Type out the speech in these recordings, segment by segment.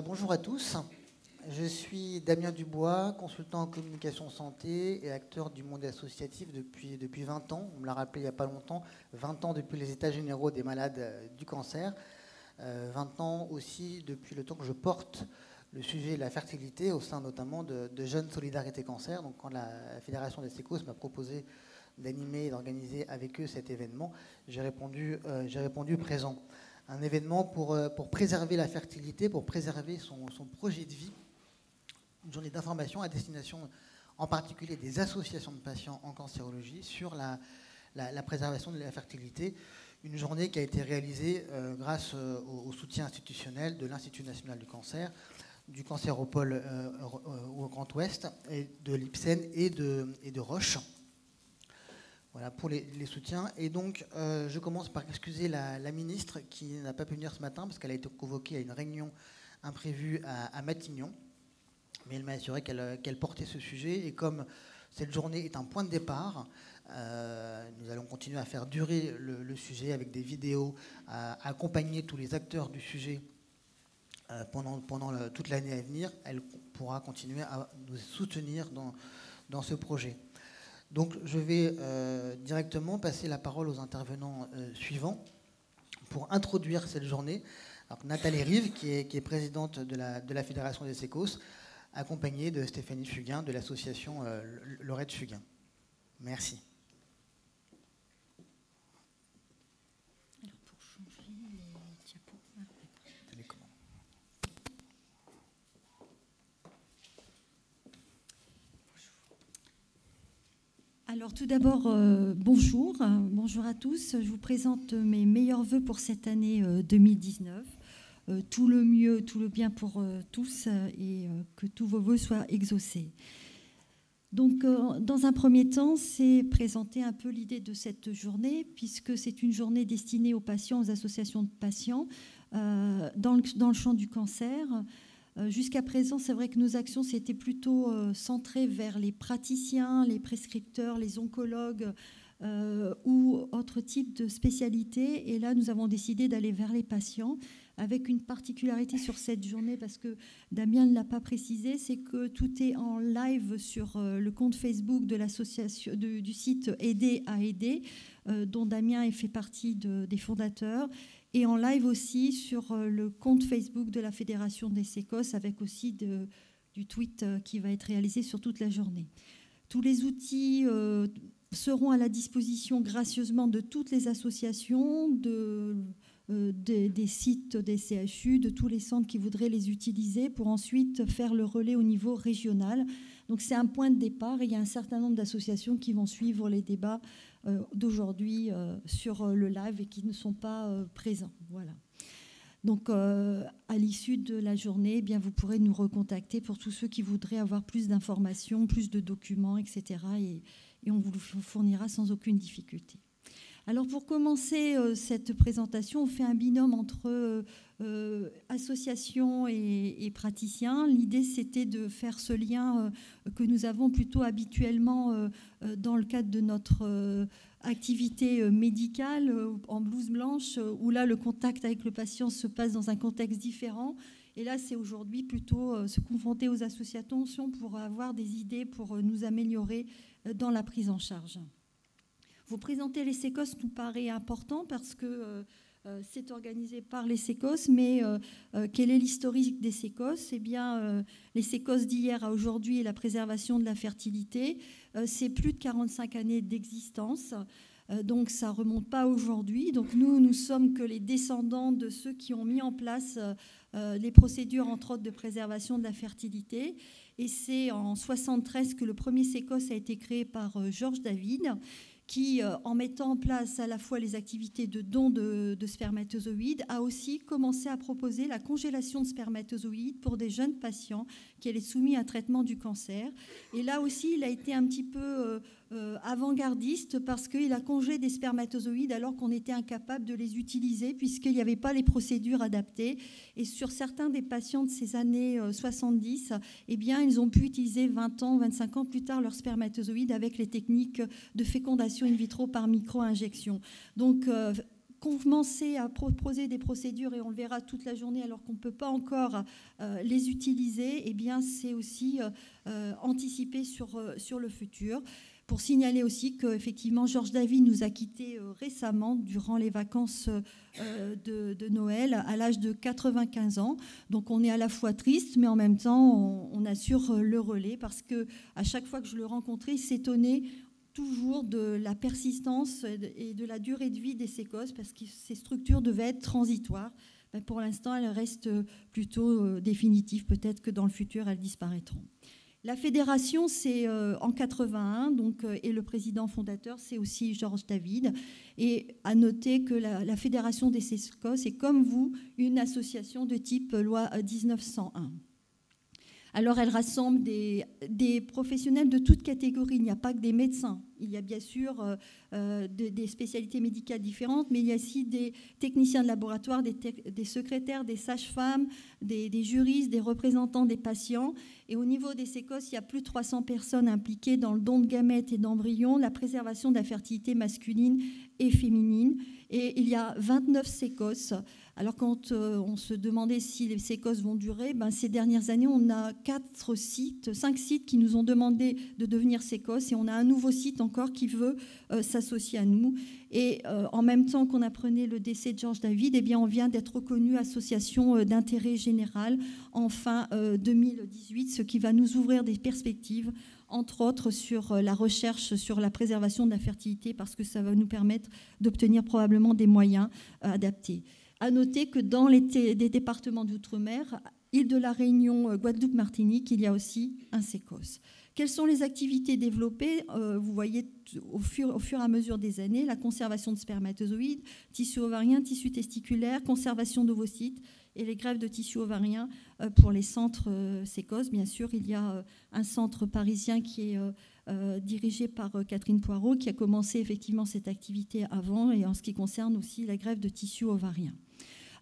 Bonjour à tous, je suis Damien Dubois, consultant en communication santé et acteur du monde associatif depuis 20 ans. On me l'a rappelé il n'y a pas longtemps, 20 ans depuis les états généraux des malades du cancer, 20 ans aussi depuis le temps que je porte le sujet de la fertilité au sein notamment de Jeunes Solidarité Cancer. Donc quand la Fédération des Sécos m'a proposé d'animer et d'organiser avec eux cet événement, j'ai répondu présent. Un événement pour préserver la fertilité, pour préserver son projet de vie. Une journée d'information à destination en particulier des associations de patients en cancérologie sur la préservation de la fertilité. Une journée qui a été réalisée grâce au soutien institutionnel de l'Institut national du cancer, du Cancéropole au Grand Ouest, et de l'IPSEN et de Roche. Voilà pour les soutiens. Et donc, je commence par excuser la ministre qui n'a pas pu venir ce matin parce qu'elle a été convoquée à une réunion imprévue à Matignon. Mais elle m'a assuré qu'elle portait ce sujet. Et comme cette journée est un point de départ, nous allons continuer à faire durer le sujet avec des vidéos, à accompagner tous les acteurs du sujet pendant toute l'année à venir. Elle pourra continuer à nous soutenir dans ce projet. Donc je vais directement passer la parole aux intervenants suivants pour introduire cette journée. Alors, Nathalie Rive, qui est présidente de la Fédération des Sécos, accompagnée de Stéphanie Fugain de l'association Laurette Fugain. Merci. Alors pour changer les diapos. Alors tout d'abord, bonjour à tous. Je vous présente mes meilleurs vœux pour cette année 2019. Tout le mieux, tout le bien pour tous et que tous vos vœux soient exaucés. Donc dans un premier temps, c'est présenter un peu l'idée de cette journée puisque c'est une journée destinée aux patients, aux associations de patients dans le champ du cancer. Jusqu'à présent, c'est vrai que nos actions s'étaient plutôt centrées vers les praticiens, les prescripteurs, les oncologues ou autres types de spécialités. Et là, nous avons décidé d'aller vers les patients avec une particularité sur cette journée, parce que Damien ne l'a pas précisé, c'est que tout est en live sur le compte Facebook de l'association du site Aider à aider, dont Damien fait partie des fondateurs, et en live aussi sur le compte Facebook de la Fédération des Sécos, avec aussi du tweet qui va être réalisé sur toute la journée. Tous les outils seront à la disposition gracieusement de toutes les associations, des sites des CHU, de tous les centres qui voudraient les utiliser pour ensuite faire le relais au niveau régional. Donc c'est un point de départ et il y a un certain nombre d'associations qui vont suivre les débats d'aujourd'hui sur le live et qui ne sont pas présents. Voilà. Donc à l'issue de la journée, eh bien, vous pourrez nous recontacter pour tous ceux qui voudraient avoir plus d'informations, plus de documents, etc. Et on vous le fournira sans aucune difficulté. Alors pour commencer cette présentation, on fait un binôme entre associations et praticiens. L'idée, c'était de faire ce lien que nous avons plutôt habituellement dans le cadre de notre activité médicale en blouse blanche, où là, le contact avec le patient se passe dans un contexte différent. Et là, c'est aujourd'hui plutôt se confronter aux associations pour avoir des idées pour nous améliorer dans la prise en charge. Vous présenter les Sécos nous paraît important parce que c'est organisé par les Sécos, mais quel est l'historique des Sécos ? Eh bien, les Sécos d'hier à aujourd'hui et la préservation de la fertilité, c'est plus de 45 années d'existence. Donc ça ne remonte pas aujourd'hui. Donc nous sommes que les descendants de ceux qui ont mis en place les procédures, entre autres, de préservation de la fertilité. Et c'est en 1973 que le premier Sécos a été créé par Georges David, qui, en mettant en place à la fois les activités de don de spermatozoïdes, a aussi commencé à proposer la congélation de spermatozoïdes pour des jeunes patients qui allaient soumis à un traitement du cancer. Et là aussi, il a été un petit peu avant-gardiste parce qu'il a congelé des spermatozoïdes alors qu'on était incapable de les utiliser puisqu'il n'y avait pas les procédures adaptées. Et sur certains des patients de ces années 70, eh bien, ils ont pu utiliser 20 ans, 25 ans plus tard leurs spermatozoïdes avec les techniques de fécondation in vitro par micro-injection. Donc, commencé à proposer des procédures, et on le verra toute la journée alors qu'on ne peut pas encore les utiliser, eh bien, c'est aussi anticiper sur le futur. Pour signaler aussi qu'effectivement, Georges David nous a quittés récemment, durant les vacances de Noël, à l'âge de 95 ans. Donc on est à la fois triste, mais en même temps, on assure le relais, parce qu'à chaque fois que je le rencontrais, il s'étonnait toujours de la persistance et de la durée de vie des sécos, parce que ces structures devaient être transitoires. Ben, pour l'instant, elles restent plutôt définitives. Peut-être que dans le futur, elles disparaîtront. La fédération, c'est en 81, donc, et le président fondateur, c'est aussi Georges David. Et à noter que la fédération des sécos est, comme vous, une association de type loi 1901. Alors, elle rassemble des professionnels de toutes catégories. Il n'y a pas que des médecins. Il y a bien sûr des spécialités médicales différentes, mais il y a aussi des techniciens de laboratoire, des secrétaires, des sages-femmes, des juristes, des représentants des patients. Et au niveau des sécos, il y a plus de 300 personnes impliquées dans le don de gamètes et d'embryons, la préservation de la fertilité masculine et féminine. Et il y a 29 sécos. Alors quand on se demandait si les sécos vont durer, ben, ces dernières années, on a 5 sites qui nous ont demandé de devenir sécos, et on a un nouveau site encore qui veut s'associer à nous. Et en même temps qu'on apprenait le décès de Georges David, eh bien, on vient d'être reconnu association d'intérêt général en fin 2018, ce qui va nous ouvrir des perspectives, entre autres sur la recherche sur la préservation de la fertilité, parce que ça va nous permettre d'obtenir probablement des moyens adaptés. À noter que dans des départements d'outre-mer, île de la Réunion, Guadeloupe, Martinique, il y a aussi un sécos. Quelles sont les activités développées? Vous voyez au fur et à mesure des années, la conservation de spermatozoïdes, tissus ovariens, tissus testiculaires, conservation d'ovocytes et les greffes de tissus ovariens pour les centres sécos. Bien sûr, il y a un centre parisien qui est dirigé par Catherine Poirot, qui a commencé effectivement cette activité avant, et en ce qui concerne aussi la greffe de tissus ovariens.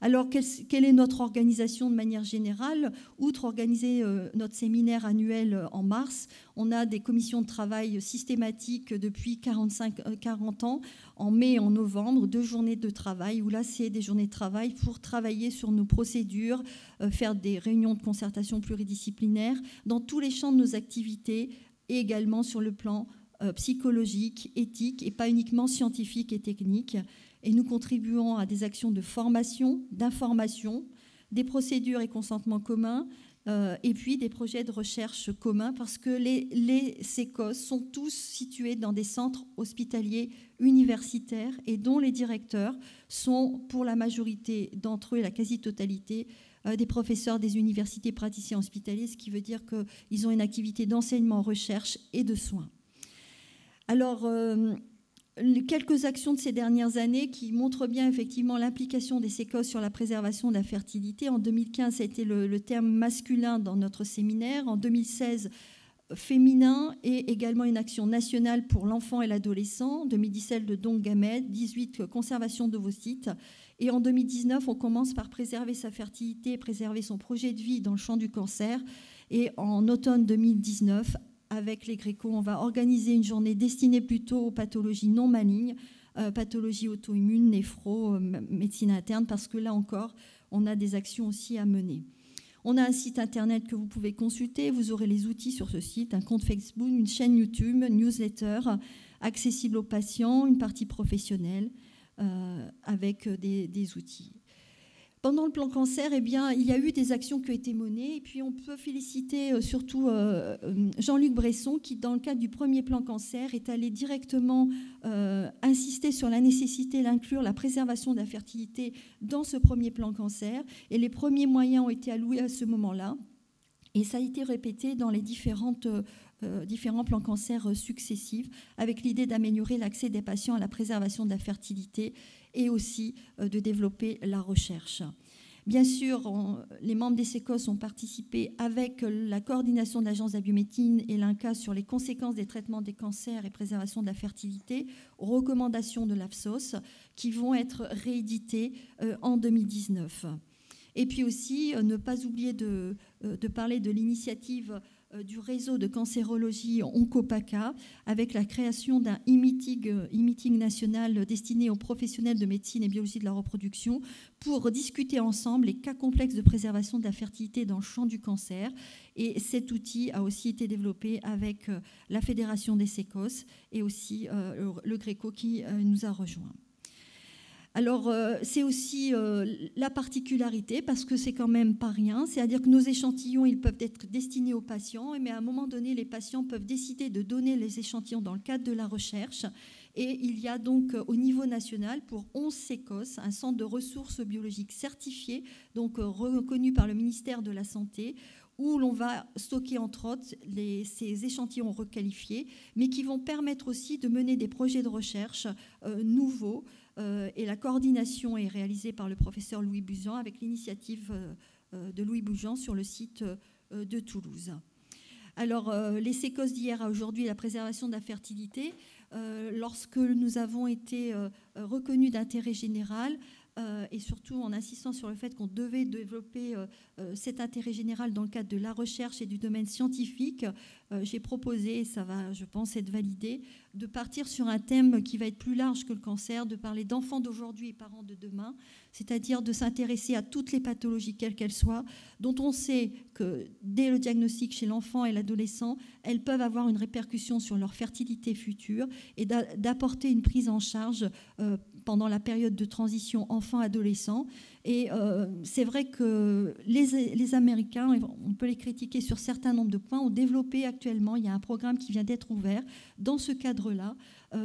Alors, quelle est notre organisation de manière générale? Outre organiser notre séminaire annuel en mars, on a des commissions de travail systématiques depuis 40 ans, en mai et en novembre, 2 journées de travail, où là, c'est des journées de travail pour travailler sur nos procédures, faire des réunions de concertation pluridisciplinaires dans tous les champs de nos activités, et également sur le plan psychologique, éthique, et pas uniquement scientifique et technique. Et nous contribuons à des actions de formation, d'information, des procédures et consentements communs, et puis des projets de recherche communs, parce que les sécos sont tous situés dans des centres hospitaliers universitaires, et dont les directeurs sont, pour la majorité d'entre eux, la quasi-totalité, des professeurs des universités praticiens hospitaliers, ce qui veut dire qu'ils ont une activité d'enseignement, recherche et de soins. Alors, quelques actions de ces dernières années qui montrent bien effectivement l'implication des sécos sur la préservation de la fertilité. En 2015, ça a été le terme masculin dans notre séminaire. En 2016, féminin, et également une action nationale pour l'enfant et l'adolescent. En 2017, le don de gamètes. 18, conservation d'ovocytes. Et en 2019, on commence par préserver sa fertilité, préserver son projet de vie dans le champ du cancer. Et en automne 2019, avec les Gréco, on va organiser une journée destinée plutôt aux pathologies non malignes, pathologies auto-immunes, néphro, médecine interne, parce que là encore, on a des actions aussi à mener. On a un site internet que vous pouvez consulter, vous aurez les outils sur ce site, un compte Facebook, une chaîne YouTube, une newsletter, accessible aux patients, une partie professionnelle, avec des outils. Pendant le plan cancer, eh bien, il y a eu des actions qui ont été menées, et puis on peut féliciter surtout Jean-Luc Bresson, qui, dans le cadre du premier plan cancer, est allé directement insister sur la nécessité d'inclure la préservation de la fertilité dans ce premier plan cancer, et les premiers moyens ont été alloués à ce moment-là, et ça a été répété dans les différents plans cancer successifs, avec l'idée d'améliorer l'accès des patients à la préservation de la fertilité, et aussi de développer la recherche. Bien sûr, les membres des sécos ont participé avec la coordination de l'Agence de la biomédecine et l'INCa sur les conséquences des traitements des cancers et préservation de la fertilité, aux recommandations de l'AFSOS, qui vont être rééditées en 2019. Et puis aussi, ne pas oublier de parler de l'initiative du réseau de cancérologie Oncopaca, avec la création d'un e-meeting national destiné aux professionnels de médecine et biologie de la reproduction pour discuter ensemble les cas complexes de préservation de la fertilité dans le champ du cancer. Et cet outil a aussi été développé avec la Fédération des sécos et aussi le Gréco qui nous a rejoints. Alors, c'est aussi la particularité, parce que c'est quand même pas rien, c'est-à-dire que nos échantillons, ils peuvent être destinés aux patients, mais à un moment donné, les patients peuvent décider de donner les échantillons dans le cadre de la recherche. Et il y a donc au niveau national, pour 11 sécos, un centre de ressources biologiques certifié, donc reconnu par le ministère de la Santé, où l'on va stocker, entre autres, ces échantillons requalifiés, mais qui vont permettre aussi de mener des projets de recherche nouveaux. Et la coordination est réalisée par le professeur Louis Bujan avec l'initiative de Louis Bujan sur le site de Toulouse. Alors, les sécos d'hier à aujourd'hui, la préservation de la fertilité, lorsque nous avons été reconnus d'intérêt général, et surtout en insistant sur le fait qu'on devait développer cet intérêt général dans le cadre de la recherche et du domaine scientifique, j'ai proposé, et ça va, je pense, être validé, de partir sur un thème qui va être plus large que le cancer, de parler d'enfants d'aujourd'hui et parents de demain, c'est-à-dire de s'intéresser à toutes les pathologies, quelles qu'elles soient, dont on sait que dès le diagnostic chez l'enfant et l'adolescent, elles peuvent avoir une répercussion sur leur fertilité future et d'apporter une prise en charge pendant la période de transition enfant-adolescent. Et c'est vrai que les Américains, on peut les critiquer sur certains nombres de points, ont développé actuellement, il y a un programme qui vient d'être ouvert dans ce cadre-là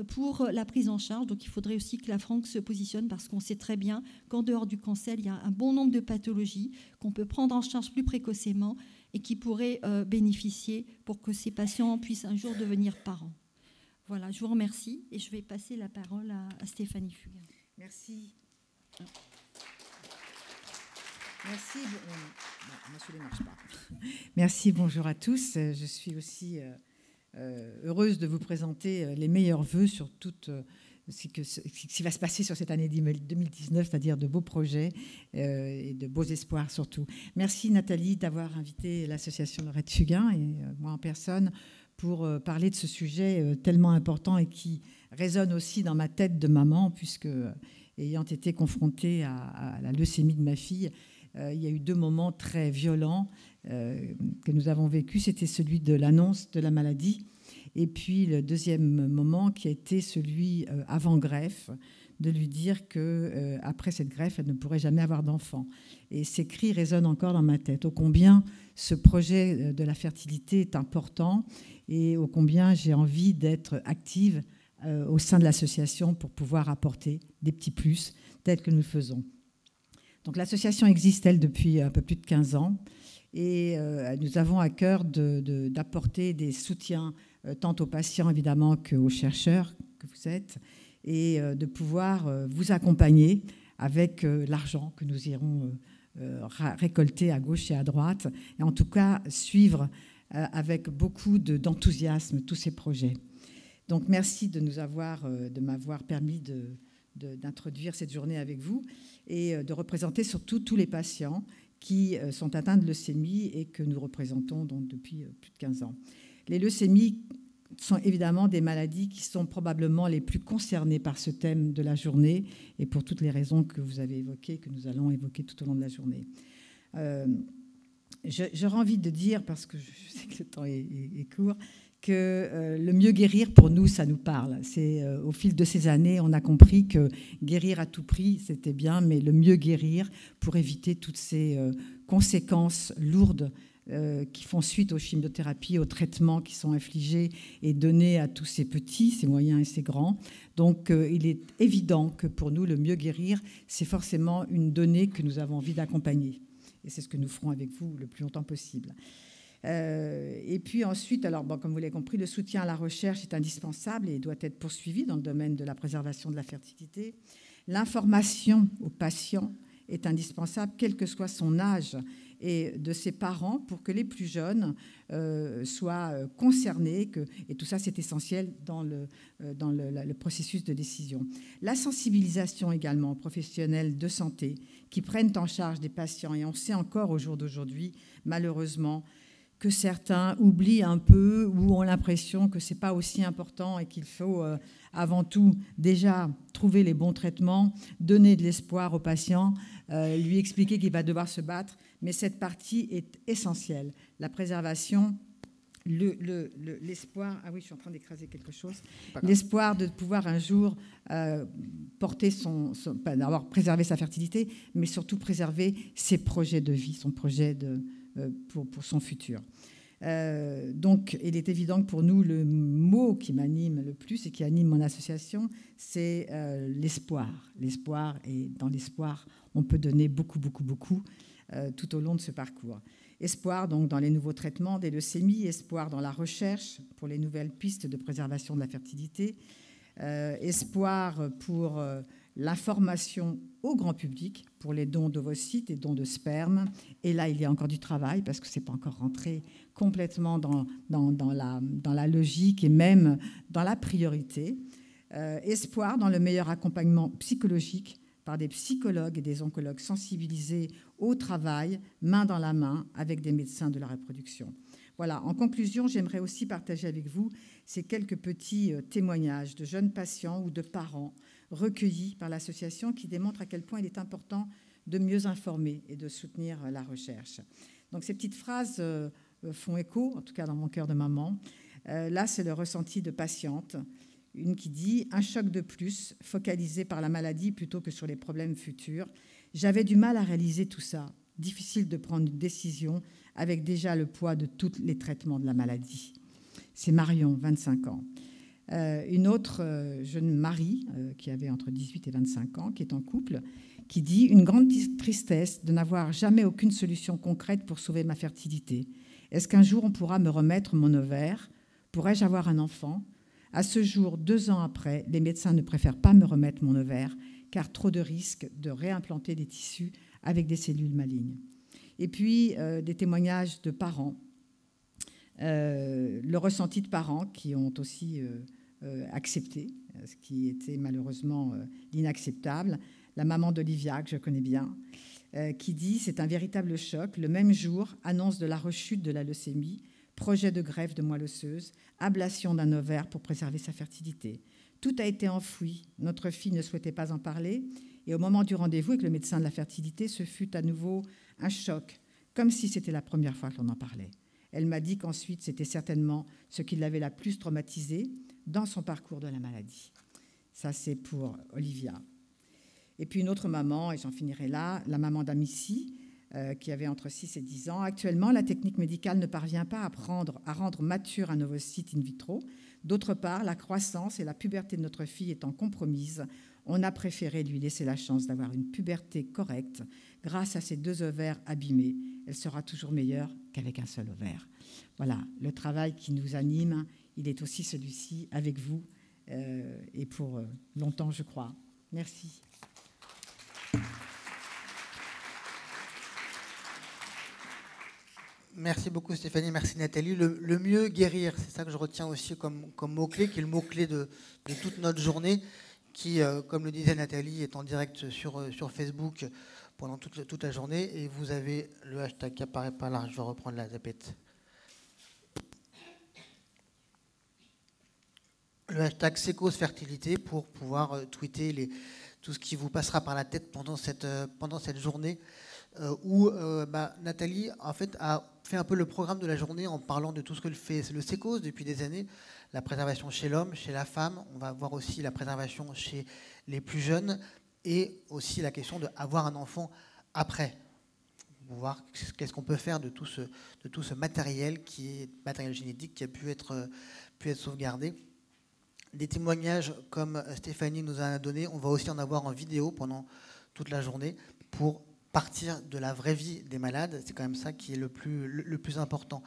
pour la prise en charge. Donc il faudrait aussi que la France se positionne, parce qu'on sait très bien qu'en dehors du cancer, il y a un bon nombre de pathologies qu'on peut prendre en charge plus précocement et qui pourraient bénéficier pour que ces patients puissent un jour devenir parents. Voilà, je vous remercie et je vais passer la parole à Stéphanie Fugain. Merci. Merci. Non, ne marche pas. Merci, bonjour à tous. Je suis aussi heureuse de vous présenter les meilleurs vœux sur tout ce qui va se passer sur cette année 2019, c'est-à-dire de beaux projets et de beaux espoirs surtout. Merci Nathalie d'avoir invité l'association Laurette Fugain et moi en personne pour parler de ce sujet tellement important et qui résonne aussi dans ma tête de maman, puisque ayant été confrontée à la leucémie de ma fille, il y a eu 2 moments très violents que nous avons vécus. C'était celui de l'annonce de la maladie et puis le deuxième moment qui a été celui avant greffe, de lui dire qu'après cette greffe, elle ne pourrait jamais avoir d'enfant. Et ces cris résonnent encore dans ma tête. Ô combien ce projet de la fertilité est important et ô combien j'ai envie d'être active au sein de l'association pour pouvoir apporter des petits plus tels que nous le faisons. Donc l'association existe, elle, depuis un peu plus de 15 ans et nous avons à cœur d'apporter des soutiens tant aux patients, évidemment, qu'aux chercheurs que vous êtes et de pouvoir vous accompagner avec l'argent que nous irons récolter à gauche et à droite et en tout cas suivre avec beaucoup d'enthousiasme tous ces projets. Donc merci de m'avoir permis d'introduire cette journée avec vous et de représenter surtout tous les patients qui sont atteints de leucémie et que nous représentons donc depuis plus de 15 ans. Les leucémies sont évidemment des maladies qui sont probablement les plus concernées par ce thème de la journée et pour toutes les raisons que vous avez évoquées, que nous allons évoquer tout au long de la journée. J'aurais envie de dire, parce que je sais que le temps est court, que le mieux guérir, pour nous, ça nous parle. Au fil de ces années, on a compris que guérir à tout prix, c'était bien, mais le mieux guérir pour éviter toutes ces conséquences lourdes qui font suite aux chimiothérapies, aux traitements qui sont infligés et donnés à tous ces petits, ces moyens et ces grands. Donc, il est évident que pour nous, le mieux guérir, c'est forcément une donnée que nous avons envie d'accompagner. Et c'est ce que nous ferons avec vous le plus longtemps possible. Et puis ensuite, alors, bon, comme vous l'avez compris, le soutien à la recherche est indispensable et doit être poursuivi dans le domaine de la préservation de la fertilité. L'information aux patients est indispensable, quel que soit son âge, et de ses parents pour que les plus jeunes soient concernés. Et tout ça, c'est essentiel dans le processus de décision. La sensibilisation également aux professionnels de santé qui prennent en charge des patients. Et on sait encore au jour d'aujourd'hui, malheureusement, que certains oublient un peu ou ont l'impression que ce n'est pas aussi important et qu'il faut avant tout déjà trouver les bons traitements, donner de l'espoir aux patients, lui expliquer qu'il va devoir se battre. Mais cette partie est essentielle. La préservation, l'espoir... Ah oui, je suis en train d'écraser quelque chose. L'espoir de pouvoir un jour porter d'abord préserver sa fertilité, mais surtout préserver ses projets de vie, son projet pour son futur. Donc, il est évident que pour nous, le mot qui m'anime le plus et qui anime mon association, c'est l'espoir. L'espoir, et dans l'espoir, on peut donner beaucoup, beaucoup, beaucoup tout au long de ce parcours. Espoir donc dans les nouveaux traitements des leucémies, espoir dans la recherche pour les nouvelles pistes de préservation de la fertilité, espoir pour l'information au grand public, pour les dons d'ovocytes et dons de sperme. Et là, il y a encore du travail parce que ce n'est pas encore rentré complètement dans la logique et même dans la priorité. Espoir dans le meilleur accompagnement psychologique par des psychologues et des oncologues sensibilisés au travail, main dans la main, avec des médecins de la reproduction. Voilà, en conclusion, j'aimerais aussi partager avec vous ces quelques petits témoignages de jeunes patients ou de parents recueillis par l'association qui démontrent à quel point il est important de mieux informer et de soutenir la recherche. Donc ces petites phrases font écho, en tout cas dans mon cœur de maman. Là, c'est le ressenti de patiente. Une qui dit « Un choc de plus, focalisé par la maladie plutôt que sur les problèmes futurs. J'avais du mal à réaliser tout ça. Difficile de prendre une décision avec déjà le poids de tous les traitements de la maladie. » C'est Marion, 25 ans. Une autre jeune Marie, qui avait entre 18 et 25 ans, qui est en couple, qui dit « Une grande tristesse de n'avoir jamais aucune solution concrète pour sauver ma fertilité. Est-ce qu'un jour on pourra me remettre mon ovaire? Pourrais-je avoir un enfant? À ce jour, 2 ans après, les médecins ne préfèrent pas me remettre mon ovaire car trop de risques de réimplanter des tissus avec des cellules malignes. » Et puis, des témoignages de parents, le ressenti de parents qui ont aussi accepté, ce qui était malheureusement inacceptable. La maman d'Olivia, que je connais bien, qui dit « C'est un véritable choc. Le même jour, annonce de la rechute de la leucémie, projet de greffe de moelle osseuse, ablation d'un ovaire pour préserver sa fertilité. Tout a été enfoui. Notre fille ne souhaitait pas en parler. Et au moment du rendez-vous avec le médecin de la fertilité, ce fut à nouveau un choc, comme si c'était la première fois que l'on en parlait. Elle m'a dit qu'ensuite, c'était certainement ce qui l'avait la plus traumatisée dans son parcours de la maladie. Ça, c'est pour Olivia. Et puis une autre maman, et j'en finirai là, la maman d'Amici, qui avait entre 6 et 10 ans. Actuellement, la technique médicale ne parvient pas à rendre mature un ovocyte in vitro. D'autre part, la croissance et la puberté de notre fille étant compromises, on a préféré lui laisser la chance d'avoir une puberté correcte. Grâce à ces 2 ovaires abîmés, elle sera toujours meilleure qu'avec un seul ovaire. Voilà, le travail qui nous anime, il est aussi celui-ci avec vous et pour longtemps, je crois. Merci. Merci beaucoup Stéphanie, merci Nathalie. Le mieux guérir, c'est ça que je retiens aussi comme mot-clé, qui est le mot-clé de toute notre journée, qui, comme le disait Nathalie, est en direct sur Facebook pendant toute la journée. Et vous avez le hashtag qui apparaît par là, je vais reprendre la tapette. Le hashtag *SecosFertilité pour pouvoir tweeter tout ce qui vous passera par la tête pendant cette journée. Où Nathalie en fait, a fait un peu le programme de la journée en parlant de tout ce que fait le SECOS depuis des années, la préservation chez l'homme, chez la femme, on va voir aussi la préservation chez les plus jeunes et aussi la question d'avoir un enfant après, pour voir qu'est-ce qu'on peut faire de tout ce matériel matériel génétique qui a pu être sauvegardé. Des témoignages comme Stéphanie nous en a donné, on va aussi en avoir en vidéo pendant toute la journée pour partir de la vraie vie des malades, c'est quand même ça qui est le plus important.